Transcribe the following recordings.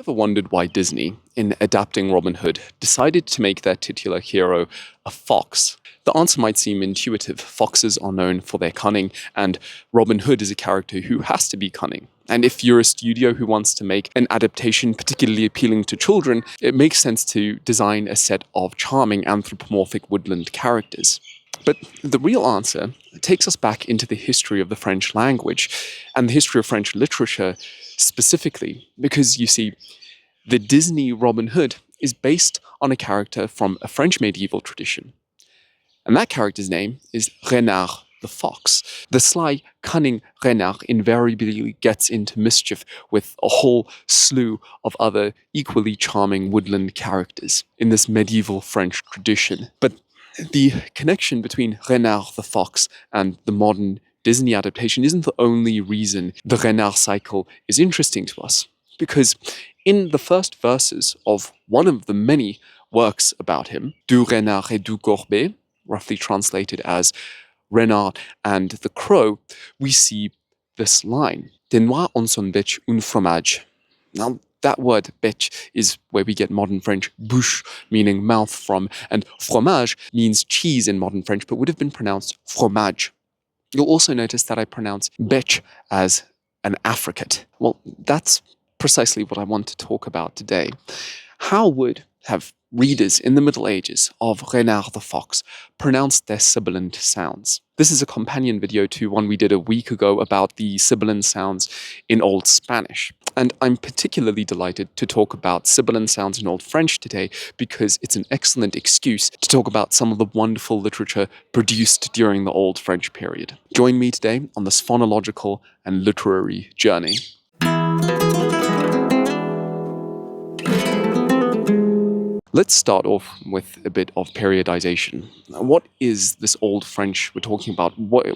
Ever wondered why Disney, in adapting Robin Hood, decided to make their titular hero a fox? The answer might seem intuitive. Foxes are known for their cunning, and Robin Hood is a character who has to be cunning. And if you're a studio who wants to make an adaptation particularly appealing to children, it makes sense to design a set of charming anthropomorphic woodland characters. But the real answer takes us back into the history of the French language and the history of French literature specifically, because you see, the Disney Robin Hood is based on a character from a French medieval tradition. And that character's name is Renart the Fox. The sly, cunning Renard invariably gets into mischief with a whole slew of other equally charming woodland characters in this medieval French tradition. But the connection between Renard the Fox and the modern Disney adaptation isn't the only reason the Renard cycle is interesting to us. Because in the first verses of one of the many works about him, Du Renard et du Corbeau, roughly translated as Renard and the Crow, we see this line, Des noix en son bec un fromage. Now, that word bec is where we get modern French bouche, meaning mouth from, and fromage means cheese in modern French, but would have been pronounced fromage. You'll also notice that I pronounce bec as an affricate. Well, that's precisely what I want to talk about today. How would have readers in the Middle Ages of Renard the Fox pronounced their sibilant sounds? This is a companion video to one we did a week ago about the sibilant sounds in Old Spanish. And I'm particularly delighted to talk about sibilant sounds in Old French today because it's an excellent excuse to talk about some of the wonderful literature produced during the Old French period. Join me today on this phonological and literary journey. Let's start off with a bit of periodization. What is this Old French we're talking about? What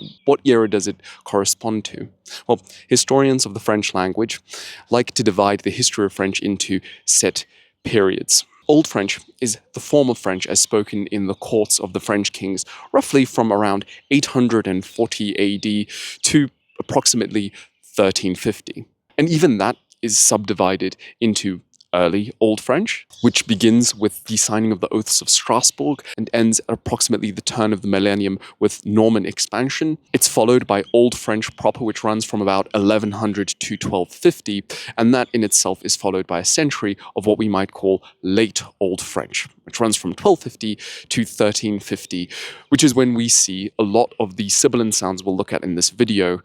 era does it correspond to? Well, historians of the French language like to divide the history of French into set periods. Old French is the form of French as spoken in the courts of the French kings, roughly from around 840 AD to approximately 1350. And even that is subdivided into early Old French, which begins with the signing of the Oaths of Strasbourg and ends at approximately the turn of the millennium with Norman expansion. It's followed by Old French proper, which runs from about 1100 to 1250, and that in itself is followed by a century of what we might call late Old French, which runs from 1250 to 1350, which is when we see a lot of the sibilant sounds we'll look at in this video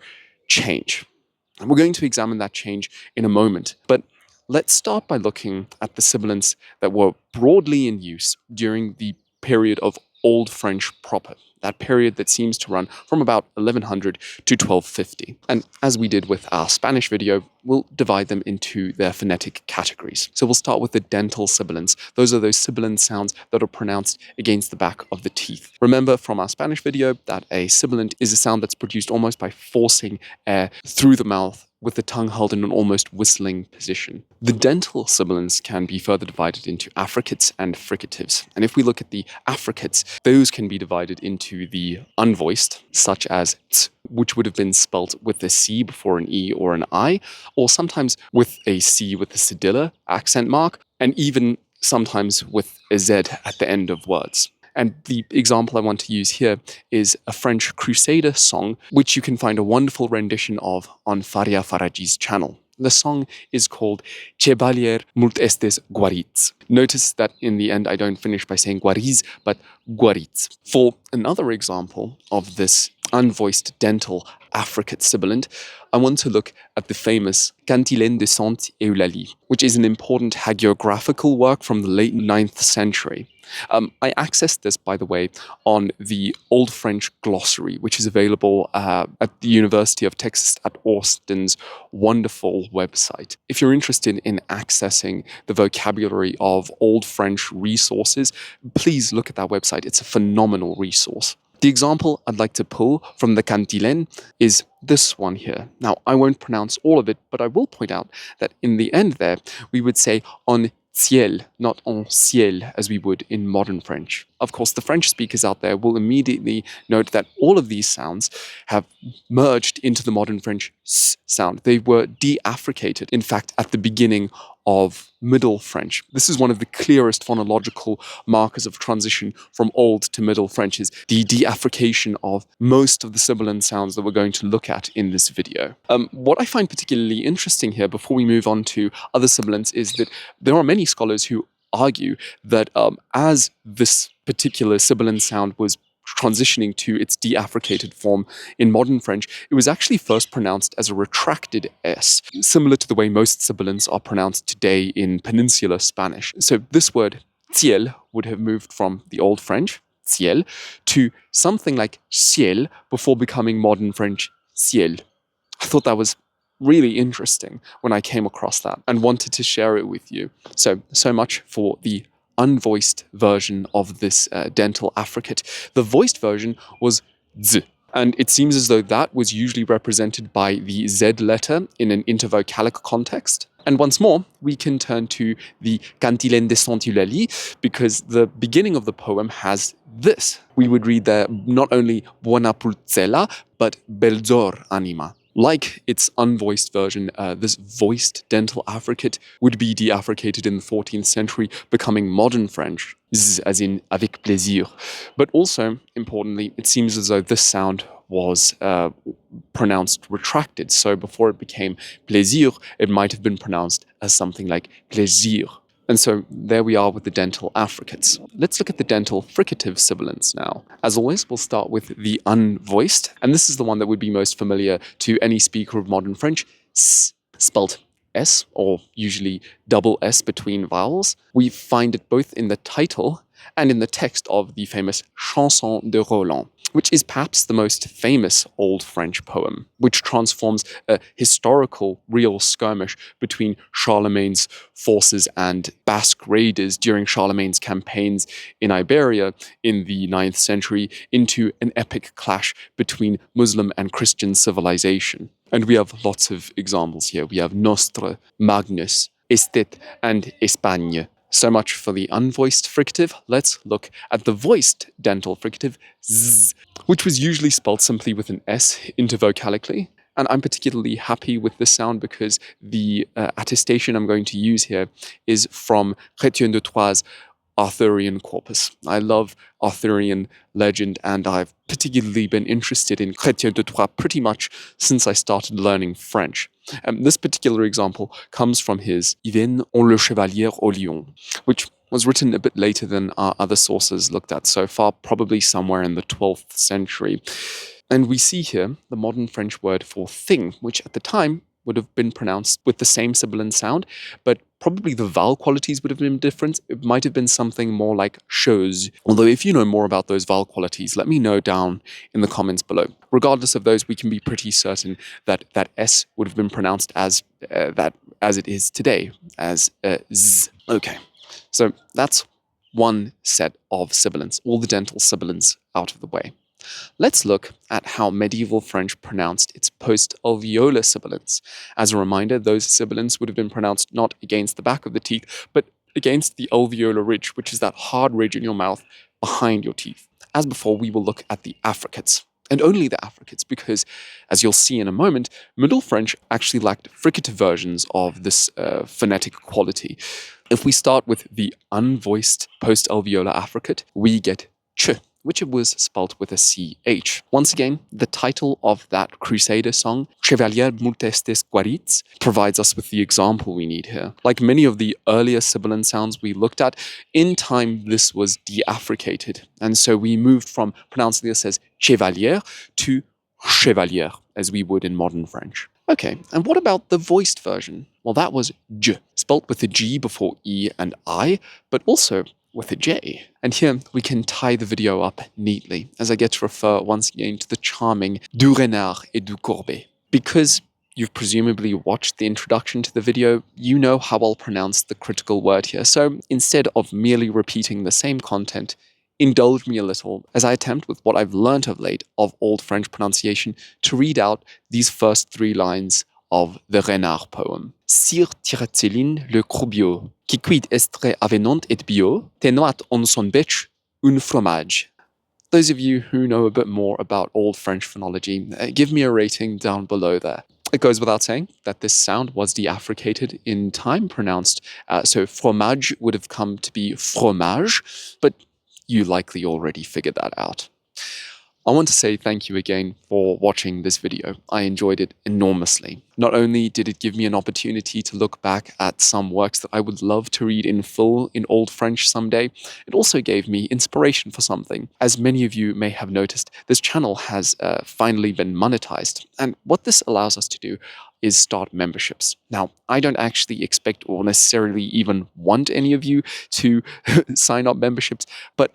change. And we're going to examine that change in a moment, but let's start by looking at the sibilants that were broadly in use during the period of Old French proper, that period that seems to run from about 1100 to 1250. And as we did with our Spanish video, we'll divide them into their phonetic categories. So we'll start with the dental sibilants. Those are those sibilant sounds that are pronounced against the back of the teeth. Remember from our Spanish video that a sibilant is a sound that's produced almost by forcing air through the mouth with the tongue held in an almost whistling position. The dental sibilants can be further divided into affricates and fricatives. And if we look at the affricates, those can be divided into the unvoiced, such as ts, which would have been spelt with a C before an E or an I, or sometimes with a C with a cedilla accent mark, and even sometimes with a Z at the end of words. And the example I want to use here is a French Crusader song, which you can find a wonderful rendition of on Faria Faragi's channel. The song is called Chevalier mult estes guarits. Notice that in the end I don't finish by saying guaris, but guarits. For another example of this unvoiced dental affricate sibilant, I want to look at the famous Cantilène de Sainte-Eulalie, which is an important hagiographical work from the late 9th century. I accessed this, by the way, on the Old French glossary, which is available at the University of Texas at Austin's wonderful website. If you're interested in accessing the vocabulary of Old French resources, please look at that website. It's a phenomenal resource. The example I'd like to pull from the Cantilène is this one here. Now, I won't pronounce all of it, but I will point out that in the end there, we would say on ciel, not en ciel, as we would in modern French. Of course, the French speakers out there will immediately note that all of these sounds have merged into the modern French s sound. They were de-affricated, in fact, at the beginning of Middle French. This is one of the clearest phonological markers of transition from Old to Middle French, is the de-affrication of most of the sibilant sounds that we're going to look at in this video. What I find particularly interesting here, before we move on to other sibilants, is that there are many scholars who argue that as this particular sibilant sound was transitioning to its de-affricated form in modern French, it was actually first pronounced as a retracted S, similar to the way most sibilants are pronounced today in Peninsular Spanish. So this word ciel would have moved from the Old French, ciel, to something like ciel before becoming modern French ciel. I thought that was really interesting when I came across that and wanted to share it with you. So much for the unvoiced version of this dental affricate. The voiced version was z, and it seems as though that was usually represented by the Z letter in an intervocalic context. And once more, we can turn to the Cantilène de Saint-Eulalie, because the beginning of the poem has this. We would read there not only Buona pulzella, but Belzor anima. Like its unvoiced version, this voiced dental affricate would be de-affricated in the 14th century, becoming modern French, z as in avec plaisir. But also, importantly, it seems as though this sound was pronounced retracted. So before it became plaisir, it might have been pronounced as something like plaisir. And so there we are with the dental affricates. Let's look at the dental fricative sibilants now. As always, we'll start with the unvoiced, and this is the one that would be most familiar to any speaker of modern French, s, spelt S, or usually double S between vowels. We find it both in the title and in the text of the famous Chanson de Roland, which is perhaps the most famous Old French poem, which transforms a historical real skirmish between Charlemagne's forces and Basque raiders during Charlemagne's campaigns in Iberia in the 9th century into an epic clash between Muslim and Christian civilization. And we have lots of examples here. We have Nostre, Magnus, Estet, and Espagne. So much for the unvoiced fricative. Let's look at the voiced dental fricative, z, which was usually spelled simply with an S intervocalically. And I'm particularly happy with this sound because the attestation I'm going to use here is from Chrétien de Troyes' Arthurian corpus. I love Arthurian legend, and I've particularly been interested in Chrétien de Troyes pretty much since I started learning French. This particular example comes from his Yvain en le Chevalier au Lion, which was written a bit later than our other sources looked at so far, probably somewhere in the 12th century. And we see here the modern French word for thing, which at the time would have been pronounced with the same sibilant sound, but probably the vowel qualities would have been different. It might have been something more like chose. Although if you know more about those vowel qualities, let me know down in the comments below. Regardless of those, we can be pretty certain that that S would have been pronounced as as it is today, as z. Okay, so that's one set of sibilants, all the dental sibilants out of the way. Let's look at how medieval French pronounced its post-alveolar sibilants. As a reminder, those sibilants would have been pronounced not against the back of the teeth, but against the alveolar ridge, which is that hard ridge in your mouth behind your teeth. As before, we will look at the affricates, and only the affricates, because, as you'll see in a moment, Middle French actually lacked fricative versions of this phonetic quality. If we start with the unvoiced post-alveolar affricate, we get ch, which was spelt with a CH. Once again, the title of that Crusader song, Chevalier multestes guarits, provides us with the example we need here. Like many of the earlier sibilant sounds we looked at, in time this was de-affricated, and so we moved from pronouncing this as chevalier to chevalier, as we would in modern French. Okay, and what about the voiced version? Well, that was j, spelt with a G before E and I, but also with a J. And here we can tie the video up neatly, as I get to refer once again to the charming du Renart et du Courbet. Because you've presumably watched the introduction to the video, you know how I'll pronounce the critical word here. So instead of merely repeating the same content, indulge me a little as I attempt, with what I've learnt of late of Old French pronunciation, to read out these first three lines of the Renard poem. Sir tirat-Céline le Croubiot, qui quid estre avenant et bio, tenoat on son bec un fromage. Those of you who know a bit more about Old French phonology, give me a rating down below there. It goes without saying that this sound was deaffricated in time, pronounced, so fromage would have come to be fromage, but you likely already figured that out. I want to say thank you again for watching this video. I enjoyed it enormously. Not only did it give me an opportunity to look back at some works that I would love to read in full in Old French someday, it also gave me inspiration for something. As many of you may have noticed, this channel has finally been monetized, and what this allows us to do is start memberships. Now, I don't actually expect or necessarily even want any of you to sign up memberships, but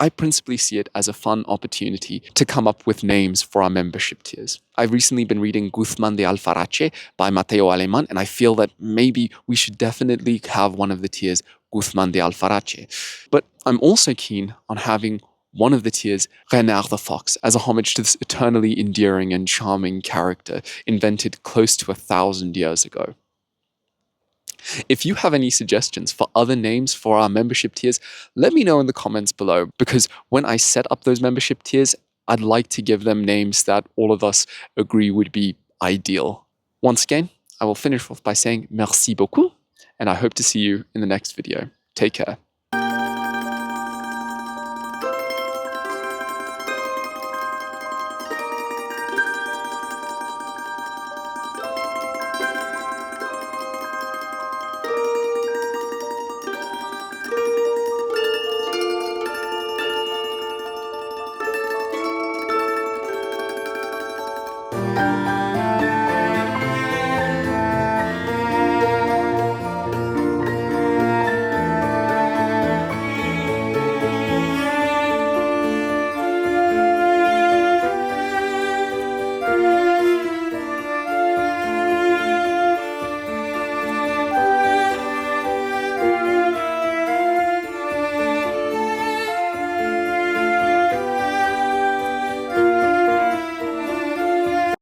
I principally see it as a fun opportunity to come up with names for our membership tiers. I've recently been reading Guzmán de Alfarache by Mateo Alemán, and I feel that maybe we should definitely have one of the tiers Guzmán de Alfarache. But I'm also keen on having one of the tiers, Renart the Fox, as a homage to this eternally endearing and charming character invented close to 1,000 years ago. If you have any suggestions for other names for our membership tiers, let me know in the comments below, because when I set up those membership tiers, I'd like to give them names that all of us agree would be ideal. Once again, I will finish off by saying merci beaucoup, and I hope to see you in the next video. Take care.